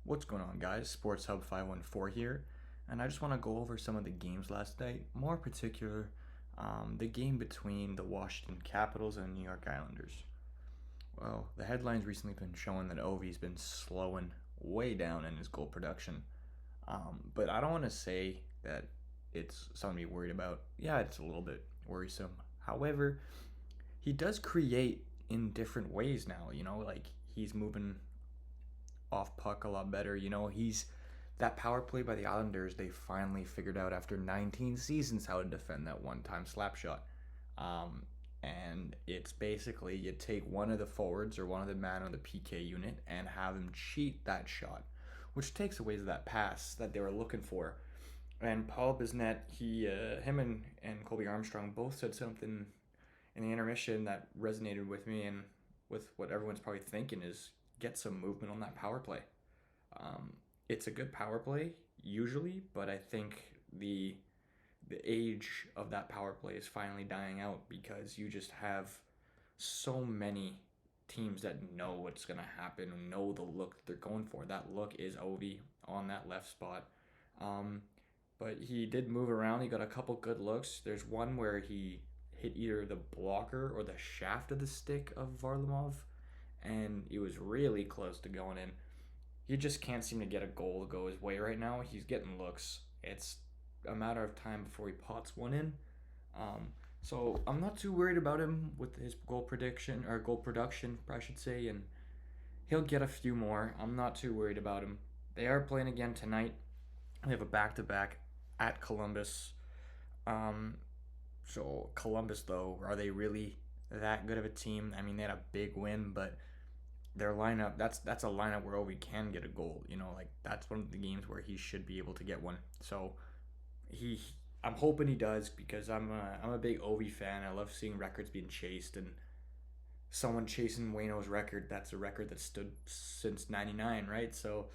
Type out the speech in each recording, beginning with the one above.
What's going on, guys? Sports Hub 514 here, and I just want to go over some of the games last night, more particular, the game between the Washington Capitals and the New York Islanders. Well, the headlines recently been showing that Ovi's been slowing way down in his goal production, but I don't want to say that it's something to be worried about. Yeah, it's a little bit worrisome. However, he does create in different ways now, like he's moving off puck a lot better. He's that power play by the Islanders. They finally figured out after 19 seasons how to defend that one-time slap shot. Um, and it's basically you take one of the forwards or one of the man on the PK unit and have him cheat that shot, which takes away that pass that they were looking for. And Paul Bisnet, him and Colby Armstrong both said something in the intermission that resonated with me and with what everyone's probably thinking is get some movement on that power play. Um, it's a good power play usually, but I think the age of that power play is finally dying out because you just have so many teams that know what's going to happen and know the look that they're going for. That look is Ovi on that left spot. Um, but he did move around. He got a couple good looks. There's one where he hit either the blocker or the shaft of the stick of Varlamov, and he was really close to going in. He just can't seem to get a goal to go his way right now. He's getting looks. It's a matter of time before he pots one in. So I'm not too worried about him with his goal prediction or goal production, I should say, and he'll get a few more. I'm not too worried about him. They are playing again tonight. They have a back-to-back at Columbus. Um, so Columbus, though, are they really that good of a team? I mean, they had a big win, but their lineup that's a lineup where Ovi can get a goal. Like that's one of the games where he should be able to get one. So he, I'm hoping he does because I'm a big Ovi fan. I love seeing records being chased and someone chasing Wayno's record. That's a record that stood since '99, right? So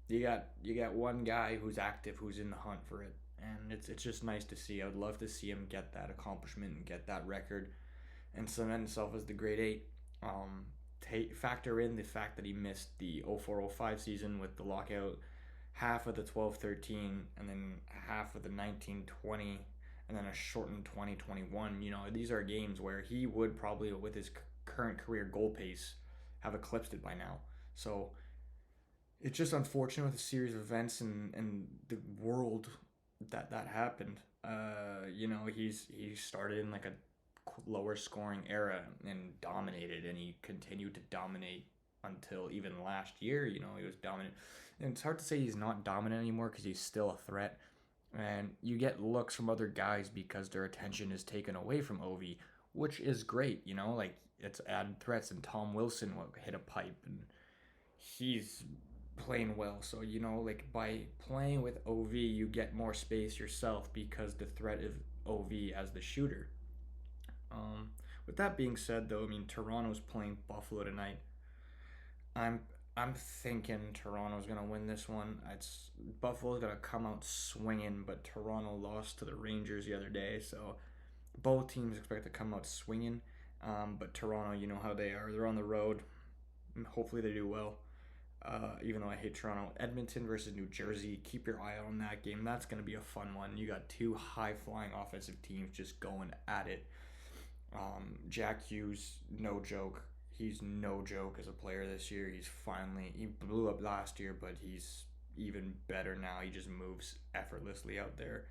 you got one guy who's active, who's in the hunt for it, and it's just nice to see. I would love to see him get that accomplishment and get that record and cement himself as the grade eight. Factor in the fact that he missed the 04-05 season with the lockout, half of the 12-13, and then half of the 19-20, and then a shortened 2021. These are games where he would probably, with his current career goal pace, have eclipsed it by now. So it's just unfortunate with a series of events and the world that happened. He started in like a lower scoring era and dominated, and he continued to dominate until even last year. He was dominant, and it's hard to say he's not dominant anymore because he's still a threat. And you get looks from other guys because their attention is taken away from Ovi, which is great. Like it's added threats, and Tom Wilson will hit a pipe, and he's playing well. So like by playing with Ov, you get more space yourself because the threat of Ov as the shooter. um, with that being said, though, I mean Toronto's playing Buffalo tonight. I'm I'm thinking Toronto's gonna win this one. It's Buffalo's gonna come out swinging, but Toronto lost to the Rangers the other day, so both teams expect to come out swinging. But Toronto, you know how they are. They're on the road. Hopefully they do well. Even though I hate Toronto, Edmonton versus New Jersey. Keep your eye out on that game. That's gonna be a fun one. You got two high flying offensive teams just going at it. Jack Hughes, no joke. He's no joke as a player this year. He blew up last year, but he's even better now. He just moves effortlessly out there.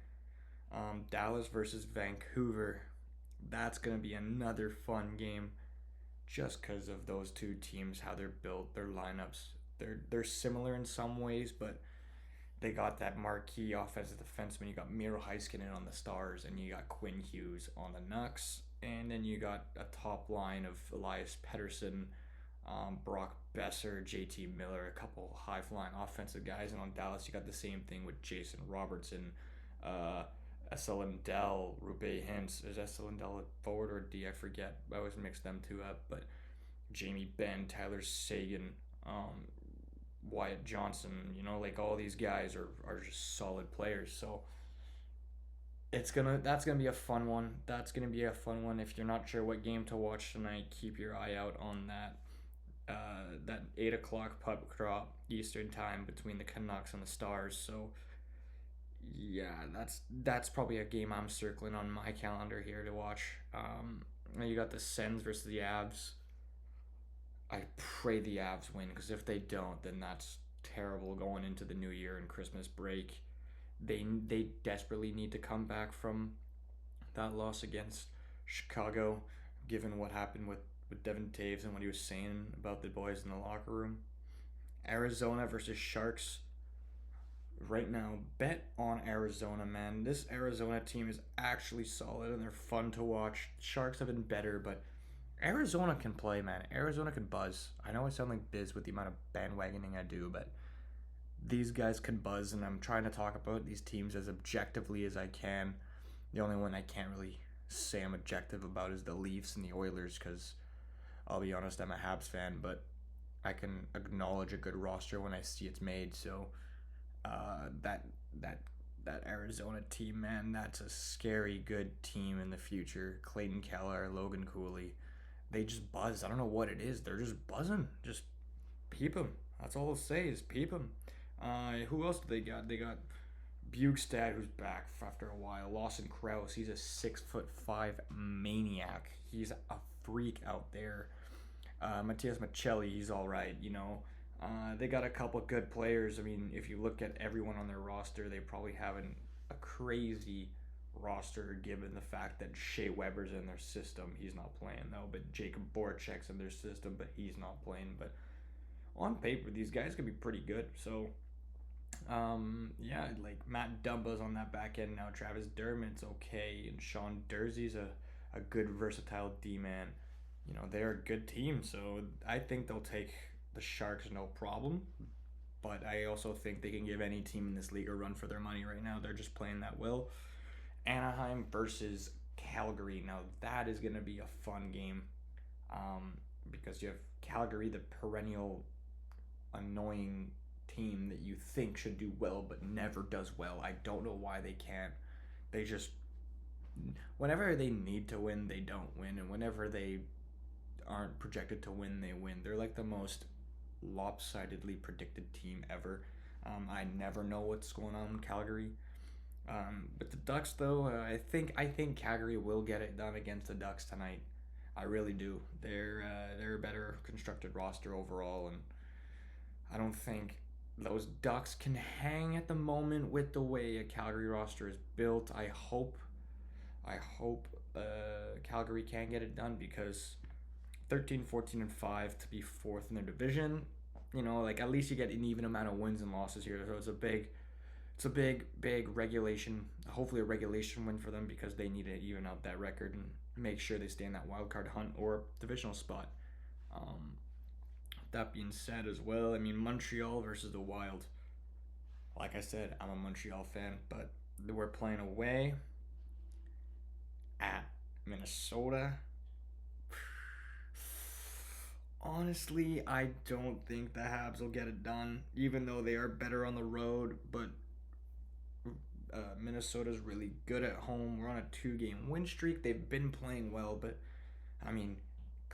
Dallas versus Vancouver. That's gonna be another fun game, just because of those two teams, how they're built, their lineups. They're similar in some ways, but they got that marquee offensive defenseman. You got Miro Heiskanen on the Stars, and you got Quinn Hughes on the Nucks, and then you got a top line of Elias Pettersson, Brock Besser, JT Miller, a couple high flying offensive guys, and on Dallas you got the same thing with Jason Robertson, uh, Essa Lindell, Rube Hintz. Is Essa Lindell a forward or D? I forget. I always mix them two up, but Jamie Benn, Tyler Sagan, Wyatt Johnson, like all these guys are just solid players. So that's gonna be a fun one. That's gonna be a fun one. If you're not sure what game to watch tonight, keep your eye out on that. that 8 o'clock puck drop Eastern time between the Canucks and the Stars. So yeah, that's probably a game I'm circling on my calendar here to watch. You got the Sens versus the Avs. I pray the Avs win because if they don't, then that's terrible going into the new year and Christmas break. They desperately need to come back from that loss against Chicago, given what happened with Devin Taves and what he was saying about the boys in the locker room. Arizona versus Sharks. Right now, bet on Arizona, man. This Arizona team is actually solid and they're fun to watch. Sharks have been better, but Arizona can play, man. Arizona can buzz. I know I sound like Biz with the amount of bandwagoning I do, but these guys can buzz, and I'm trying to talk about these teams as objectively as I can. The only one I can't really say I'm objective about is the Leafs and the Oilers, because I'll be honest, I'm a Habs fan, but I can acknowledge a good roster when I see it's made. So that that that Arizona team, man, that's a scary good team in the future. Clayton Keller, Logan Cooley, they just buzz. I don't know what it is. They're just buzzing. Just peep them. That's all I'll say is peep them. Who else do they got? They got Bugstad, who's back after a while. Lawson Krause, he's a 6'5" maniac. He's a freak out there. Matthias Maccelli, he's all right. They got a couple good players. I mean, if you look at everyone on their roster, they probably have a crazy roster given the fact that Shea Weber's in their system. He's not playing though, but Jacob Borchek's in their system, but he's not playing. But on paper, these guys could be pretty good. So, yeah, like Matt Dumba's on that back end now. Travis Dermott's okay, and Sean Dursey's a good versatile D man. They're a good team, so I think they'll take the Sharks no problem. But I also think they can give any team in this league a run for their money right now. They're just playing that well. Anaheim versus Calgary. Now that is going to be a fun game, because you have Calgary, the perennial annoying team that you think should do well but never does well. I don't know why they can't. They just, whenever they need to win, they don't win, and whenever they aren't projected to win, they win. They're like the most lopsidedly predicted team ever. I never know what's going on in Calgary. But the Ducks, though, I think Calgary will get it done against the Ducks tonight. I really do. They're a better constructed roster overall, and I don't think those Ducks can hang at the moment with the way a Calgary roster is built. I hope Calgary can get it done, because 13, 14, and 5 to be fourth in their division, like at least you get an even amount of wins and losses here. So it's a big regulation, hopefully a regulation win for them, because they need to even out that record and make sure they stay in that wild card hunt or divisional spot. That being said as well, I mean, Montreal versus the Wild. Like I said, I'm a Montreal fan, but we're playing away at Minnesota. Honestly, I don't think the Habs will get it done, even though they are better on the road. But Minnesota's really good at home. We're on a 2-game win streak. They've been playing well, but I mean,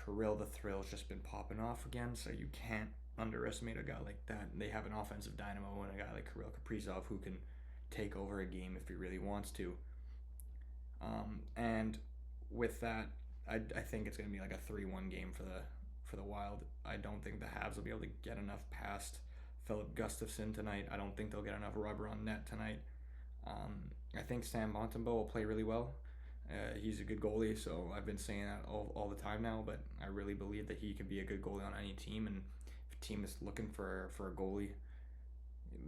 Kirill the Thrill's just been popping off again, so you can't underestimate a guy like that. They have an offensive dynamo and a guy like Kirill Kaprizov who can take over a game if he really wants to. And with that, I think it's going to be like a 3-1 game for the Wild. I don't think the Habs will be able to get enough past Philip Gustafson tonight. I don't think they'll get enough rubber on net tonight. I think Sam Montembeault will play really well. He's a good goalie, so I've been saying that all the time now, but I really believe that he can be a good goalie on any team, and if a team is looking for a goalie,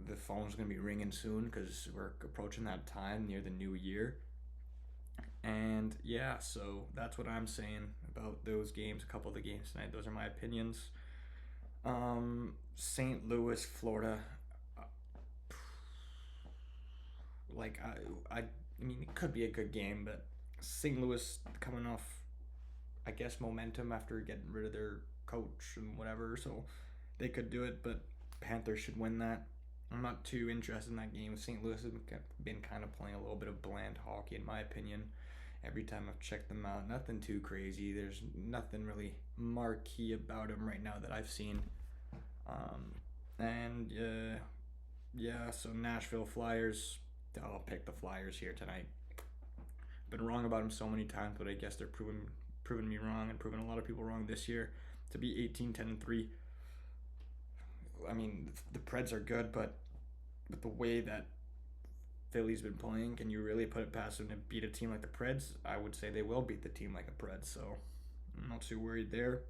the phone's going to be ringing soon, because we're approaching that time near the new year. And yeah, so that's what I'm saying about those games, a couple of the games tonight. Those are my opinions. St. Louis, Florida. Like I mean, it could be a good game, but St. Louis coming off, I guess, momentum after getting rid of their coach and whatever, so they could do it. But Panthers should win that. I'm not too interested in that game. St. Louis has been kind of playing a little bit of bland hockey, in my opinion. every time I've checked them out. Nothing too crazy. There's nothing really marquee about them right now that I've seen. And yeah, so Nashville Flyers. I'll pick the Flyers here tonight. Been wrong about them so many times, but I guess they're proving me wrong and proving a lot of people wrong this year. To be 18-10-3. I mean, the Preds are good, but with the way that Philly's been playing, can you really put it past them to beat a team like the Preds? I would say they will beat the team like the Preds, so I'm not too worried there.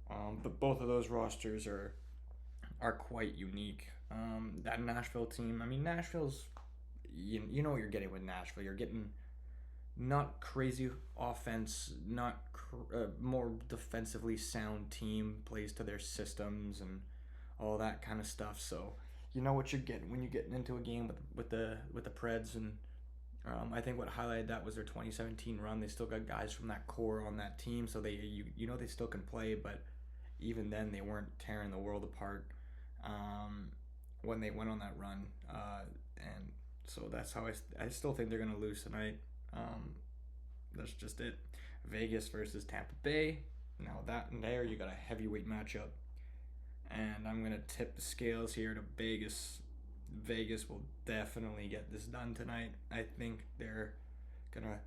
But both of those rosters are quite unique. That Nashville team, I mean, Nashville's, you know what you're getting with Nashville. You're getting not crazy offense, not more defensively sound team, plays to their systems and all that kind of stuff. So you know what you're getting when you get into a game with the Preds, and I think what highlighted that was their 2017 run. They still got guys from that core on that team, so you know they still can play, but even then they weren't tearing the world apart when they went on that run, and so that's how I still think they're gonna lose tonight. That's just it. Vegas versus Tampa Bay. Now that and there you got a heavyweight matchup, and I'm gonna tip the scales here to Vegas. Vegas will definitely get this done tonight. I think they're gonna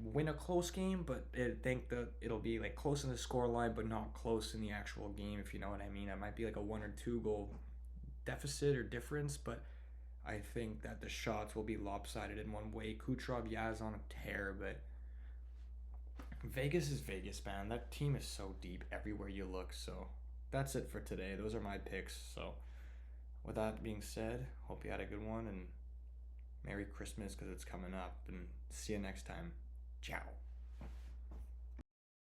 win a close game, but I think that it'll be like close in the score line, but not close in the actual game, if you know what I mean. It might be like a 1 or 2 goal deficit or difference, but I think that the shots will be lopsided in one way. Kucherov, yeah, is on a tear, but Vegas is Vegas, man. That team is so deep everywhere you look. So that's it for today. Those are my picks. So with that being said, hope you had a good one, and Merry Christmas because it's coming up, and see you next time. Ciao.